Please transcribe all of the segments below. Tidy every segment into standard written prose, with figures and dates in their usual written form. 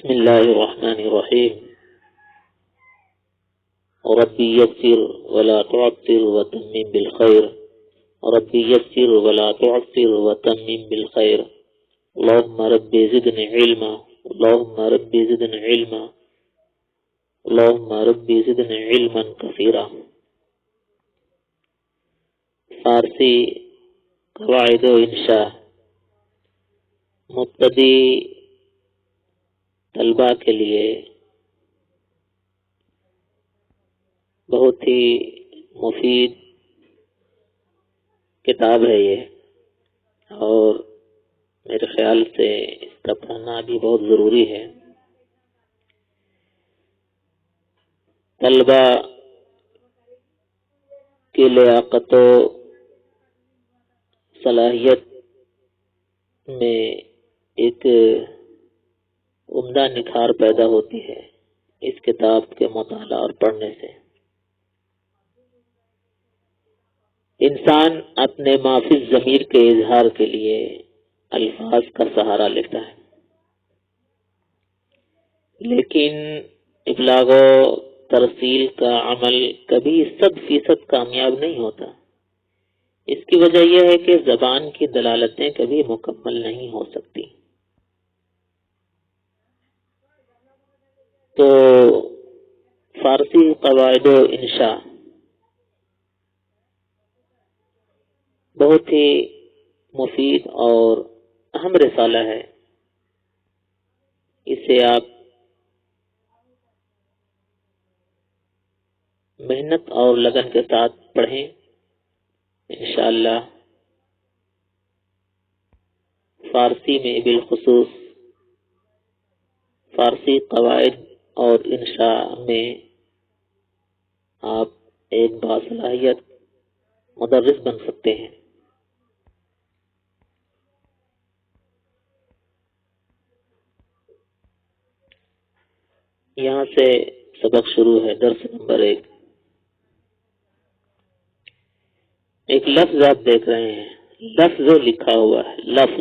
بسم الله الرحمن الرحيم. ربي يسر ولا تعسر وتمم بالخير. ربي يسر ولا تعسر وتمم بالخير. اللهم ربي زدني علما. اللهم ربي زدني علما. اللهم ربي زدني علما كثيرا. فارسی قواعد و انشاء مبتدی طلباء کے لیے بہت ہی مفید کتاب ہے یہ، اور میرے خیال سے اس کا پڑھنا بھی بہت ضروری ہے۔ طلباء کی لیاقت و صلاحیت میں ایک عمدہ نکھار پیدا ہوتی ہے اس کتاب کے مطالعہ اور پڑھنے سے۔ انسان اپنے مافی ضمیر کے اظہار کے لیے الفاظ کا سہارا لیتا ہے، لیکن ابلاغ و ترسیل کا عمل کبھی 100% کامیاب نہیں ہوتا۔ اس کی وجہ یہ ہے کہ زبان کی دلالتیں کبھی مکمل نہیں ہو سکتی۔ تو فارسی قواعد و انشاء بہت ہی مفید اور اہم رسالہ ہے۔ اسے آپ محنت اور لگن کے ساتھ پڑھیں، انشاءاللہ فارسی میں بالخصوص فارسی قواعد اور انشاء میں آپ ایک باصلاحیت مدرس بن سکتے ہیں۔ یہاں سے سبق شروع ہے، درس نمبر 1۔ ایک لفظ آپ دیکھ رہے ہیں، لفظ لکھا ہوا ہے، لفظ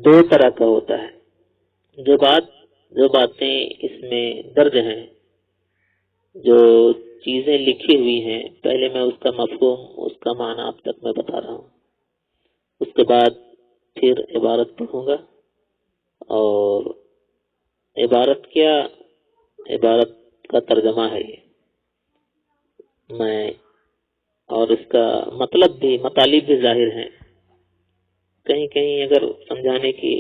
دو طرح کا ہوتا ہے۔ جو باتیں اس میں درج ہیں، جو چیزیں لکھی ہوئی ہیں، پہلے میں اس کا مفہوم، اس کا معنی اب تک میں بتا رہا ہوں، اس کے بعد پھر عبارت پڑھوں گا، اور عبارت کا ترجمہ ہے یہ میں، اور اس کا مطلب بھی، مطالب بھی ظاہر ہیں۔ کہیں کہیں اگر سمجھانے کی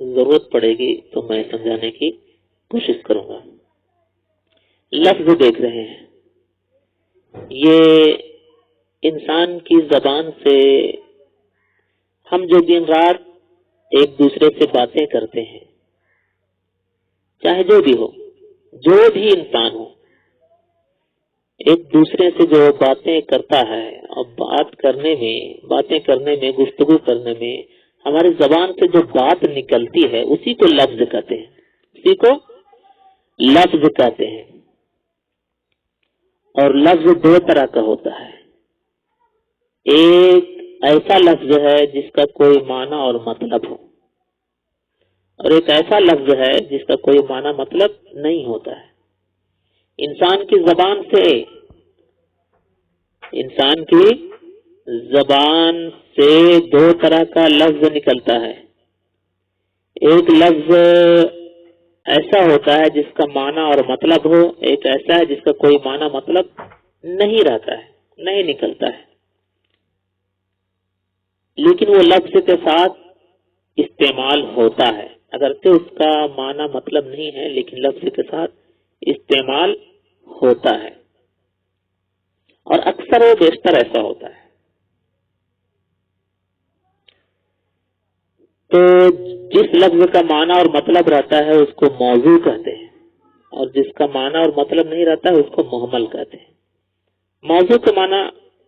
ضرورت پڑے گی تو میں سمجھانے کی کوشش کروں گا۔ لفظ دیکھ رہے ہیں، یہ انسان کی زبان سے ہم جو دن رات ایک دوسرے سے باتیں کرتے ہیں، چاہے جو بھی ہو، جو بھی انسان ہو، ایک دوسرے سے جو باتیں کرتا ہے، اور باتیں کرنے میں گفتگو کرنے میں ہماری زبان سے جو بات نکلتی ہے، اسی کو لفظ کہتے ہیں، اور لفظ 2 طرح کا ہوتا ہے۔ ایک ایسا لفظ ہے جس کا کوئی معنی اور مطلب ہو، اور ایک ایسا لفظ ہے جس کا کوئی معنی مطلب نہیں ہوتا ہے۔ انسان کی زبان سے 2 طرح کا لفظ نکلتا ہے۔ ایک لفظ ایسا ہوتا ہے جس کا معنی اور مطلب ہو، ایک ایسا ہے جس کا کوئی معنی مطلب نہیں رہتا ہے، نہیں نکلتا ہے، لیکن وہ لفظ کے ساتھ استعمال ہوتا ہے، اگرچہ اس کا معنی مطلب نہیں ہے، لیکن لفظ کے ساتھ استعمال ہوتا ہے، اور اکثر و بیشتر ایسا ہوتا ہے۔ تو جس لفظ کا معنی اور مطلب رہتا ہے اس کو موضوع کہتے ہیں، اور جس کا معنی اور مطلب نہیں رہتا ہے اس کو مہمل کہتے ہیں۔ موضوع کا معنی،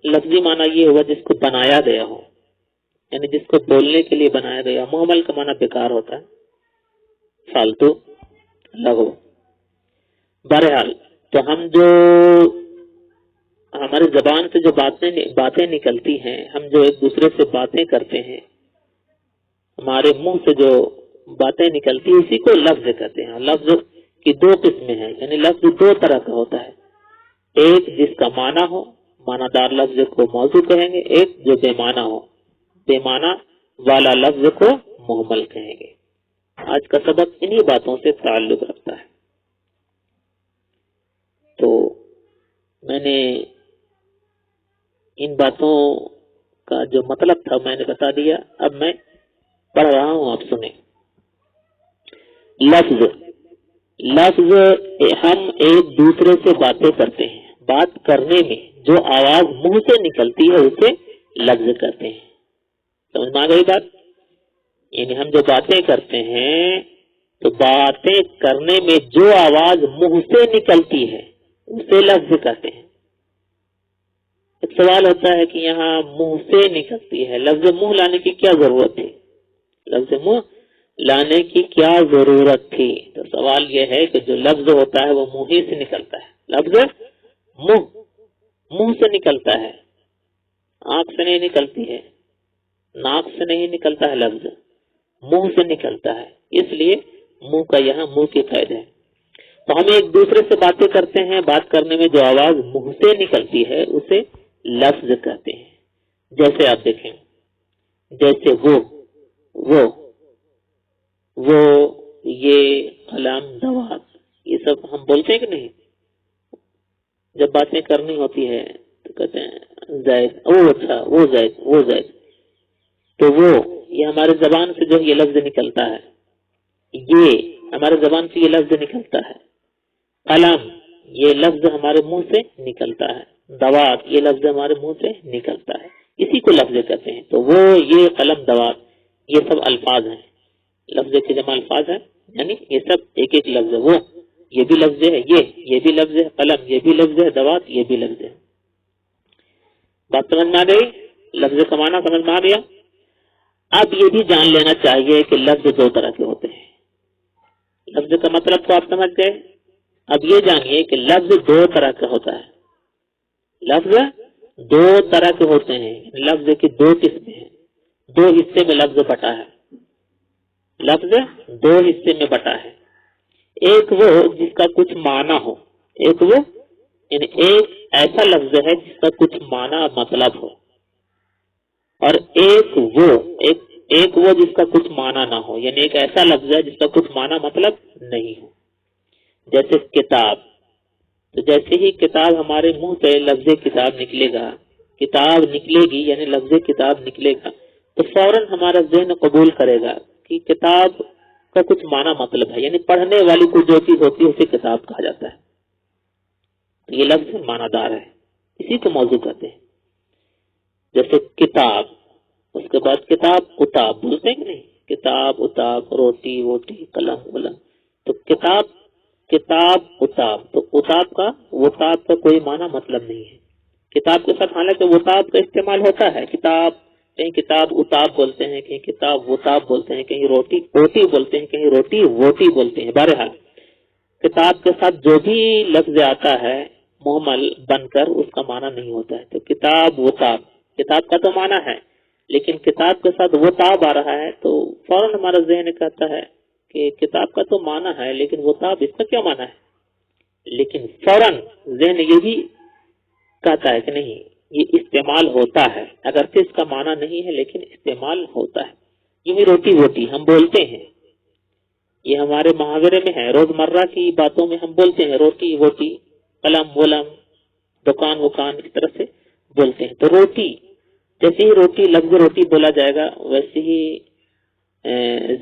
لفظی معنی یہ ہوا جس کو بنایا گیا ہو، یعنی جس کو بولنے کے لیے بنایا گیا۔ مہمل کا معنی بیکار ہوتا ہے، فالتو، لغو۔ بہرحال تو ہم جو ہماری زبان سے جو باتیں نکلتی ہیں، ہم جو ایک دوسرے سے باتیں کرتے ہیں، ہمارے منہ سے جو باتیں نکلتی ہیں، اسی کو لفظ کہتے ہیں۔ لفظ کی دو قسمیں ہیں، یعنی لفظ دو طرح کا ہوتا ہے، ایک جس کا معنی ہو، معنی دار لفظ کو موضوع کہیں گے، ایک جو بے معنی ہو، بے معنی والا لفظ کو محمل کہیں گے۔ آج کا سبق انہی باتوں سے تعلق رکھتا ہے۔ تو میں نے ان باتوں کا جو مطلب تھا میں نے بتا دیا، اب میں پڑھ رہا ہوں، آپ سنیں۔ لفظ ہم ایک دوسرے سے باتیں کرتے ہیں، بات کرنے میں جو آواز منہ سے نکلتی ہے اسے لفظ کہتے ہیں۔ سمجھ میں آ گئی بات؟ یعنی ہم جو باتیں کرتے ہیں تو باتیں کرنے میں جو آواز منہ سے نکلتی ہے اسے لفظ کہتے ہیں۔ ایک سوال ہوتا ہے کہ یہاں منہ سے نکلتی ہے، لفظ منہ لانے کی کیا ضرورت تھی؟ لفظ منہ لانے کی کیا ضرورت تھی؟ تو سوال یہ ہے کہ جو لفظ ہوتا ہے وہ منہ ہی سے نکلتا ہے۔ لفظ منہ سے نکلتا ہے، آنکھ سے نہیں نکلتی ہے، ناک سے نہیں نکلتا ہے، لفظ منہ سے نکلتا ہے، اس لیے منہ کا یہاں منہ کی قید ہے۔ تو ہم ایک دوسرے سے باتیں کرتے ہیں، بات کرنے میں جو آواز منہ سے نکلتی ہے اسے لفظ کہتے ہیں۔ جیسے آپ دیکھیں، جیسے وہ یہ قلم دوات، یہ سب ہم بولتے ہیں کہ نہیں؟ جب باتیں کرنی ہوتی ہے تو کہتے ہیں زید، اچھا وہ زید، تو وہ یہ ہمارے زبان سے جو یہ لفظ نکلتا ہے، یہ ہمارے زبان سے یہ لفظ نکلتا ہے۔ قلم یہ لفظ ہمارے منہ سے نکلتا ہے، دوات یہ لفظ ہمارے منہ سے نکلتا ہے، اسی کو لفظ کہتے ہیں۔ تو وہ یہ قلم دوات یہ سب الفاظ ہیں، لفظ کے جمع الفاظ ہیں، یعنی یہ سب ایک ایک لفظ ہے۔ وہ یہ بھی لفظ ہے، یہ بھی لفظ ہے، قلم یہ بھی لفظ ہے، دوات یہ بھی لفظ ہے۔ بات سمجھ میں آ گئی؟ لفظ کا معنی سمجھ میں آ گیا؟ اب یہ بھی جان لینا چاہیے کہ لفظ دو طرح کے ہوتے ہیں۔ لفظ کا مطلب تو آپ سمجھ گئے، اب یہ جانیے کہ لفظ دو طرح کا ہوتا ہے۔ لفظ دو طرح کے ہوتے ہیں، لفظ کی دو قسمیں ہیں، دو حصے میں لفظ بٹا ہے۔ لفظ دو حصے میں بٹا ہے، ایک وہ جس کا کچھ معنی ہو، ایک وہ یعنی ایک ایسا لفظ ہے جس کا کچھ معنی مطلب ہو، اور ایک وہ جس کا کچھ معنی نہ ہو، یعنی ایک ایسا لفظ ہے جس کا کچھ معنی مطلب نہیں ہو۔ جیسے کتاب، تو جیسے ہی کتاب ہمارے منہ سے لفظ کتاب نکلے گا، کتاب نکلے گی یعنی لفظ کتاب نکلے گا، تو فوراً ہمارا ذہن قبول کرے گا کہ کتاب کا کچھ معنی مطلب ہے، یعنی پڑھنے والی کوئی جو چیز ہوتی ہے اسے کتاب کہا جاتا ہے۔ تو یہ لفظ معنی دار ہے، اسی کو موضوع کہتے ہیں۔ جیسے کتاب، اس کے بعد کتاب اتاب بولتے ہیں کہ نہیں؟ کتاب اتاب، روٹی ووٹی، قلم ولم، تو کتاب اتاب، تو اتاب کا کوئی معنی مطلب نہیں ہے۔ کتاب کے ساتھ حالانکہ وتاب کا استعمال ہوتا ہے، کہیں کتاب اتاب بولتے ہیں، کہیں کتاب وتاب بولتے ہیں، کہیں روٹی اوٹی بولتے ہیں، کہیں روٹی ووٹی بولتے ہیں۔ بہرحال کتاب کے ساتھ جو بھی لفظ آتا ہے محمل بن کر اس کا معنی نہیں ہوتا ہے۔ تو کتاب وتاب، کتاب کا تو معنی ہے لیکن کتاب کے ساتھ وتاب آ رہا ہے تو فوراً ہمارا ذہن کہتا ہے کہ کتاب کا تو معنی ہے لیکن وتاب اس کا کیا معنی ہے؟ لیکن فوراً ذہن یہ بھی کہتا ہے کہ نہیں، یہ استعمال ہوتا ہے، اگرچہ اس کا معنی نہیں ہے لیکن استعمال ہوتا ہے۔ یوں ہی روٹی ووٹی ہم بولتے ہیں، یہ ہمارے محاورے میں ہے، روزمرہ کی باتوں میں ہم بولتے ہیں روٹی ووٹی، قلم ولم، دکان وکان، اس طرح سے بولتے ہیں۔ تو روٹی، جیسے ہی روٹی لفظ روٹی بولا جائے گا ویسے ہی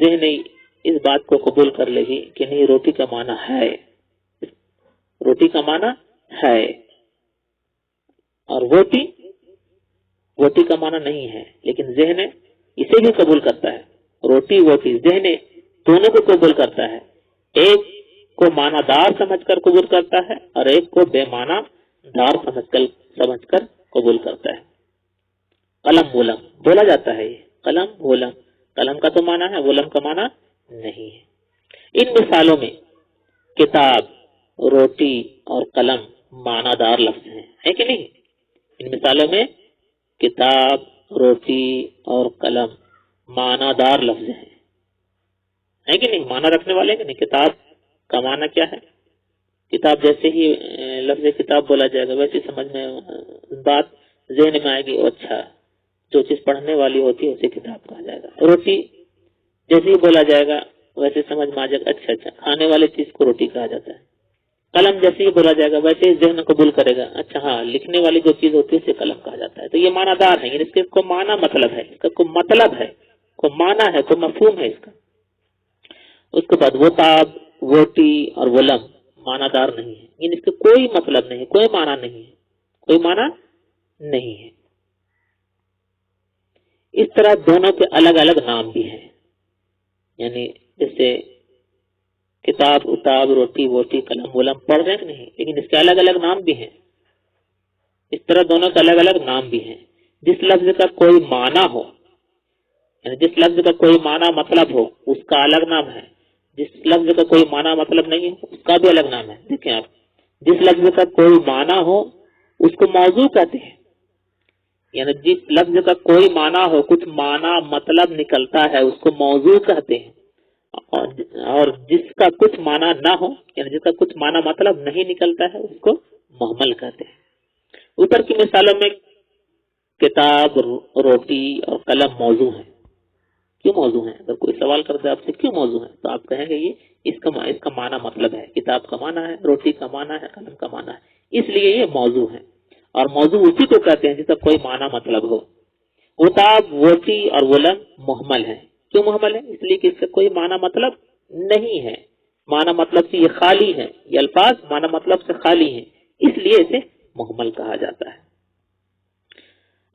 ذہن اس بات کو قبول کر لے گی کہ نہیں، روٹی کا معنی ہے، روٹی کا معنی ہے، اور ووٹی کا معنی نہیں ہے، لیکن ذہن اسے بھی قبول کرتا ہے۔ روٹی ووٹی ذہن دونوں کو قبول کرتا ہے، ایک کو معنی دار سمجھ کر قبول کرتا ہے اور ایک کو بے معنی دار سمجھ کر قبول کرتا ہے۔ قلم ولم بولا جاتا ہے، یہ قلم ولم، قلم کا تو معنی ہے، ولم کا معنی نہیں ہے۔ ان مثالوں میں کتاب، روٹی اور قلم معنی دار لفظ ہیں، ہے کہ نہیں؟ ان مثالوں میں کتاب، روٹی اور قلم معنی دار لفظ ہیں کہ نہیں؟ معنی رکھنے والے کہ نہیں؟ کتاب کا معنی کیا ہے؟ کتاب جیسے ہی لفظ کتاب بولا جائے گا ویسے سمجھ میں بات ذہن میں آئے گی، اچھا جو چیز پڑھنے والی ہوتی ہے اسے کتاب کہا جائے گا۔ روٹی جیسے ہی بولا جائے گا ویسے سمجھ میں آ جائے گا، اچھا کھانے والے چیز کو روٹی کہا جاتا ہے۔ قلم جیسے ہی بولا جائے گا ویسے ہی ذہن قبول کرے گا، اچھا ہاں لکھنے والی جو چیز ہوتی ہے اسے قلم کہا جاتا ہے۔ تو یہ معنی دار ہے، یعنی اس کے کوئی معنی مطلب ہے، اس کا کوئی مطلب ہے، کوئی معنی ہے، کوئی مفہوم ہے اس کا۔ اس کے بعد وطاب، ووٹی اور ولم معنی دار نہیں ہے، یعنی اس کا کوئی مطلب نہیں، کوئی معنی نہیں ہے، کوئی معنی نہیں ہے۔ اس طرح دونوں کے الگ الگ نام بھی ہیں، یعنی جیسے کتاب، اتاب، روٹی، ووٹی، قلم، ولم پڑھ رہے کہ نہیں، لیکن اس کے الگ الگ نام بھی ہیں۔ اس طرح دونوں کے الگ الگ نام بھی ہیں۔ جس لفظ کا کوئی معنی ہو، یعنی جس لفظ کا کوئی معنی مطلب ہو اس کا الگ نام ہے، جس لفظ کا کوئی معنی مطلب نہیں ہے اس کا بھی الگ نام ہے۔ دیکھیں آپ، جس لفظ کا کوئی معنی ہو اس کو موضوع کہتے ہیں، یعنی جس لفظ کا کوئی معنی ہو، کچھ معنی مطلب نکلتا ہے اس کو موضوع کہتے ہیں، اور جس کا کچھ معنی نہ ہو، یعنی جس کا کچھ معنی مطلب نہیں نکلتا ہے اس کو محمل کہتے ہیں۔ اوپر کی مثالوں میں کتاب، روٹی اور قلم موضوع ہیں۔ کیوں موضوع ہیں؟ اگر کوئی سوال کرتا ہے آپ سے کیوں موضوع ہیں تو آپ کہیں گے یہ اس کا معنی مطلب ہے، کتاب کا معنی ہے، روٹی کا معنی ہے، قلم کا معنی ہے، اس لیے یہ موضوع ہے۔ اور موضوع اسی کو کہتے ہیں جس کا کوئی معنی مطلب ہو۔ وطاب، ووٹی اور ولم محمل ہے۔ کیوں محمل ہے؟ اس لیے کہ اس کا کوئی معنی مطلب نہیں ہے، معنی مطلب سے یہ خالی ہے، یہ الفاظ معنی مطلب سے خالی ہیں، اس لیے اسے محمل کہا جاتا ہے۔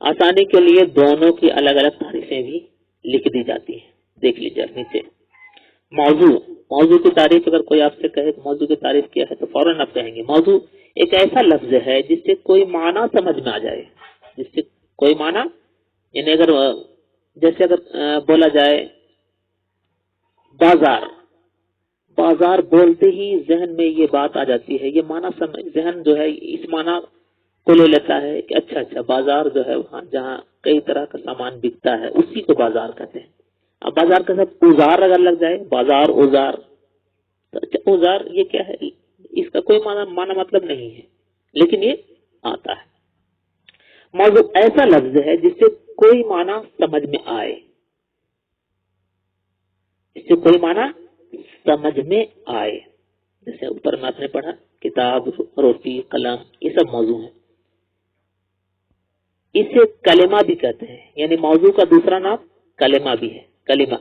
آسانی کے لیے دونوں کی الگ الگ تعریفیں بھی لکھ دی جاتی ہیں، دیکھ لیجیے نیچے۔ موضوع کی تعریف اگر کوئی آپ سے کہے کہ موضوع کی تعریف کیا ہے تو فوراً آپ کہیں گے موضوع ایک ایسا لفظ ہے جس سے کوئی معنی سمجھ میں آ جائے، جس سے کوئی معنی، یعنی اگر بولا جائے بازار بولتے ہی ذہن میں یہ بات آ جاتی ہے، یہ معنی ذہن جو ہے اس معنی کو لے لیتا ہے کہ اچھا بازار جو ہے وہاں جہاں کئی طرح کا سامان بکتا ہے اسی کو بازار کہتے ہیں۔ اب بازار کا ساتھ اوزار اگر لگ جائے، بازار اوزار، تو اچھا اوزار یہ کیا ہے، اس کا کوئی معنی مطلب نہیں ہے لیکن یہ آتا ہے۔ موضوع ایسا لفظ ہے جس سے کوئی معنی سمجھ میں آئے، اس سے کوئی معنی سمجھ میں آئے، جیسے اوپر میں آپ نے پڑھا کتاب، روٹی، قلم، یہ سب موضوع ہیں۔ اسے کلمہ بھی کہتے ہیں، یعنی موضوع کا دوسرا نام کلمہ بھی ہے۔ کلمہ،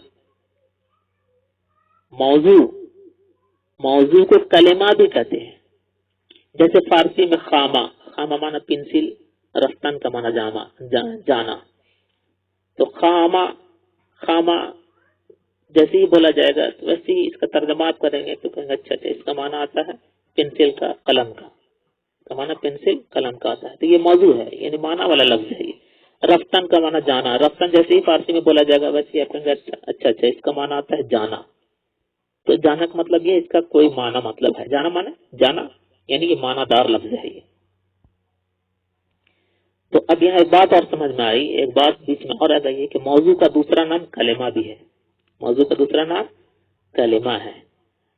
موضوع کو کلمہ بھی کہتے ہیں، جیسے فارسی میں خامہ مانا پنسل، رفتن کا مانا جانا، تو خامہ جیسے ہی بولا جائے گا تو ویسے ہی اس کا ترجمہ آپ کریں گے تو کہیں گے اچھا اس کا معنی آتا ہے پنسل کا، قلم کا معنی پنسل، قلم کا آتا ہے، تو یہ موضوع ہے، یعنی معنی والا لفظ ہے یہ۔ رفتن کا معنی جانا، رفتن جیسے ہی فارسی میں بولا جائے گا ویسے ہی آپ کہیں گے اچھا اس کا معنی آتا ہے جانا، تو جانا کا مطلب یہ اس کا کوئی معنی مطلب ہے، جانا یعنی یہ معنی دار لفظ ہے یہ۔ تو اب یہاں ایک بات اور سمجھ میں آئی، ایک بات بیچ میں اور آ گئی ہے کہ موضوع کا دوسرا نام کلمہ بھی ہے، موضوع کا دوسرا نام کلمہ ہے۔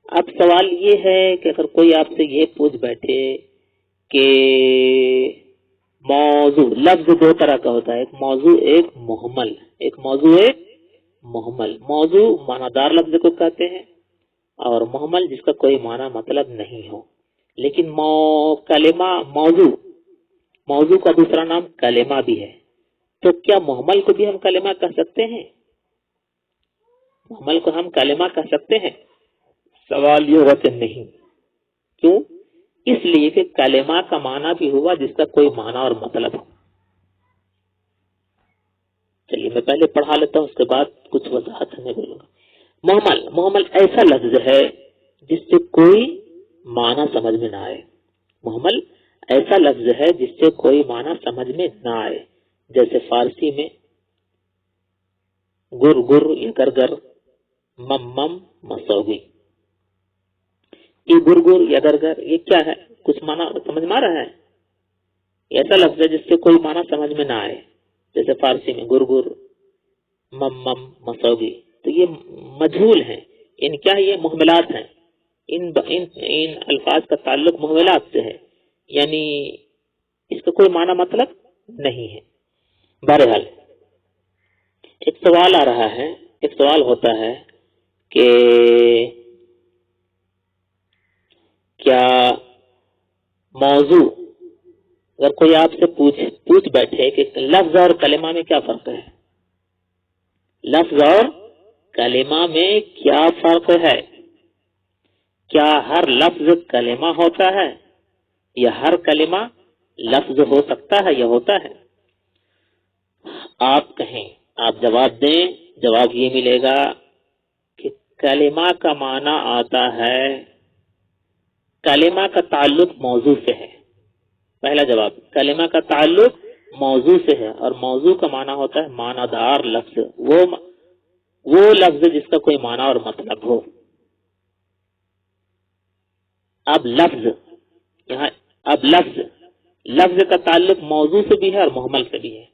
اب سوال یہ ہے کہ اگر کوئی آپ سے یہ پوچھ بیٹھے کہ موضوع لفظ دو طرح کا ہوتا ہے، ایک موضوع ایک محمل، موضوع معنی دار لفظ کو کہتے ہیں، اور محمل جس کا کوئی معنی مطلب نہیں ہو۔ لیکن کلمہ موضوع کا دوسرا نام کلمہ بھی ہے، تو کیا محمل کو بھی ہم کلمہ کہہ سکتے ہیں؟ محمل کو ہم کلمہ کہہ سکتے ہیں؟ سوال یہ ہوا کہ نہیں۔ کیوں؟ اس لیے کہ کلمہ کا معنی بھی ہوا جس کا کوئی معنی اور مطلب ہو۔ چلیے میں پہلے پڑھا لیتا ہوں، اس کے بعد کچھ وضاحت میں بولوں گا۔ محمل ایسا لفظ ہے جس سے کوئی معنی سمجھ میں نہ آئے، محمل ایسا لفظ ہے جس سے کوئی معنی سمجھ میں نہ آئے، جیسے فارسی میں گر یا گر، مم مسوگی، یہ گر یا گر یہ کیا ہے؟ کچھ معنی سمجھ میں آ رہا ہے؟ ایسا لفظ ہے جس سے کوئی معنی سمجھ میں نہ آئے، جیسے فارسی میں گرگر، مم مم، مسوگی، تو یہ مجہول ہیں، ان کیا یہ محملات ہیں، ان الفاظ کا تعلق محملات سے ہے، یعنی اس کا کوئی معنی مطلب نہیں ہے۔ بہرحال ایک سوال آ رہا ہے، ایک سوال ہوتا ہے کہ کیا موضوع، اگر کوئی آپ سے پوچھ بیٹھے کہ لفظ اور کلمہ میں کیا فرق ہے، لفظ اور کلمہ میں کیا فرق ہے، کیا ہر لفظ کلمہ ہوتا ہے یا ہر کلمہ لفظ ہو سکتا ہے یا ہوتا ہے؟ آپ کہیں، آپ جواب دیں، جواب یہ ملے گا کہ کلمہ کا معنی آتا ہے، کلمہ کا تعلق موضوع سے ہے۔ پہلا جواب، کلمہ کا تعلق موضوع سے ہے، اور موضوع کا معنی ہوتا ہے معنی دار لفظ، وہ لفظ جس کا کوئی معنی اور مطلب ہو۔ اب لفظ کا تعلق موضوع سے بھی ہے اور محمل سے بھی ہے،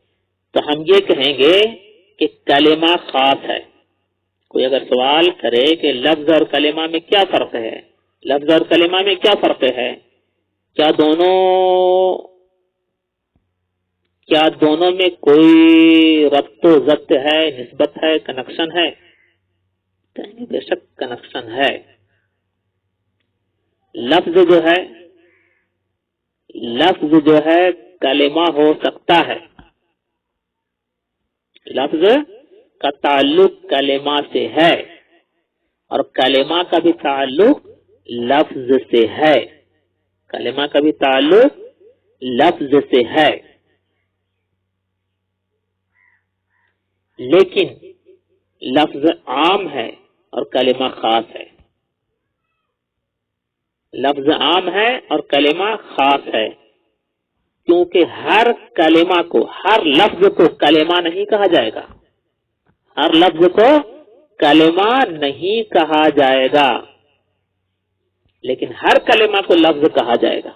تو ہم یہ کہیں گے کہ کلمہ خاص ہے۔ کوئی اگر سوال کرے کہ لفظ اور کلمہ میں کیا فرق ہے، لفظ اور کلمہ میں کیا فرق ہے، کیا دونوں میں کوئی ربط و ضبط ہے، نسبت ہے، کنیکشن ہے؟ کہیں گے بے شک کنیکشن ہے۔ لفظ جو ہے کلمہ ہو سکتا ہے، لفظ کا تعلق کلمہ سے ہے، اور کلمہ کا بھی تعلق لفظ سے ہے، کلمہ کا بھی تعلق لفظ سے ہے، لیکن لفظ عام ہے اور کلمہ خاص ہے، لفظ عام ہے اور کلمہ خاص ہے، کیونکہ ہر کلمہ کو، ہر لفظ کو کلمہ نہیں کہا جائے گا، ہر لفظ کو کلمہ نہیں کہا جائے گا، لیکن ہر کلمہ کو لفظ کہا جائے گا۔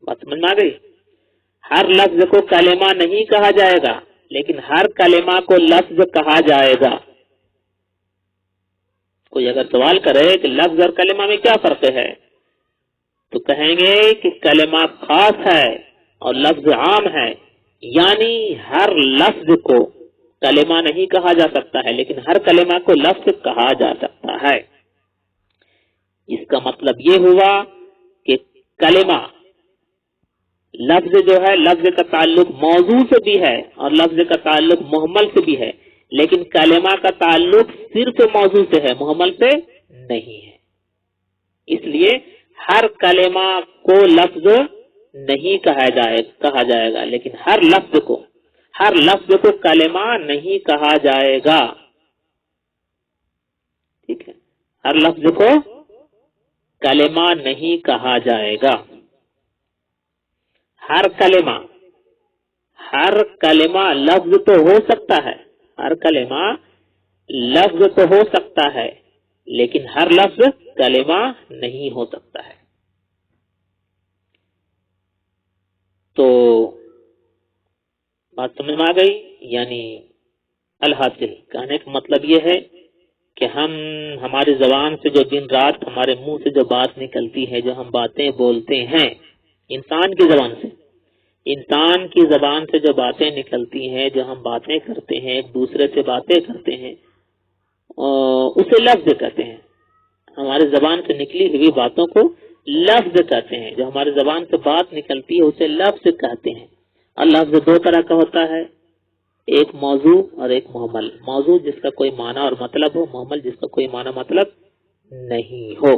بات سمجھ میں آ گئی؟ ہر لفظ کو کلمہ نہیں کہا جائے گا، لیکن ہر کلمہ کو لفظ کہا جائے گا۔ کوئی اگر سوال کرے کہ لفظ اور کلمہ میں کیا فرق ہے، تو کہیں گے کہ کلمہ خاص ہے اور لفظ عام ہے، یعنی ہر لفظ کو کلمہ نہیں کہا جا سکتا ہے، لیکن ہر کلمہ کو لفظ کہا جا سکتا ہے۔ اس کا مطلب یہ ہوا کہ کلمہ، لفظ جو ہے، لفظ کا تعلق موضوع سے بھی ہے اور لفظ کا تعلق محمل سے بھی ہے، لیکن کلمہ کا تعلق صرف موضوع سے ہے، محمل سے نہیں ہے۔ اس لیے ہر کلمہ کو لفظ نہیں کہا جائے گا، لیکن ہر لفظ کو کلمہ نہیں کہا جائے گا۔ ٹھیک ہے، ہر لفظ کو کلمہ نہیں کہا جائے گا۔ ہر کلمہ لفظ تو ہو سکتا ہے، ہر کلمہ لفظ تو ہو سکتا ہے، لیکن ہر لفظ کلمہ نہیں ہو سکتا ہے۔ تو بات سمجھ میں آ گئی؟ یعنی الحاصل کہنے کا مطلب یہ ہے کہ ہماری زبان سے جو دن رات ہمارے منہ سے جو بات نکلتی ہے، جو ہم باتیں بولتے ہیں، انسان کی زبان سے جو باتیں نکلتی ہیں، جو ہم باتیں کرتے ہیں، ایک دوسرے سے باتیں کرتے ہیں، اسے لفظ کہتے ہیں۔ ہماری زبان سے نکلی ہوئی باتوں کو لفظ کہتے ہیں، جو ہماری زبان سے بات نکلتی ہے اسے لفظ کہتے ہیں۔ اور لفظ دو طرح کا ہوتا ہے، ایک موضوع اور ایک محمل۔ موضوع جس کا کوئی معنی اور مطلب ہو، محمل جس کا کوئی معنی مطلب نہیں ہو۔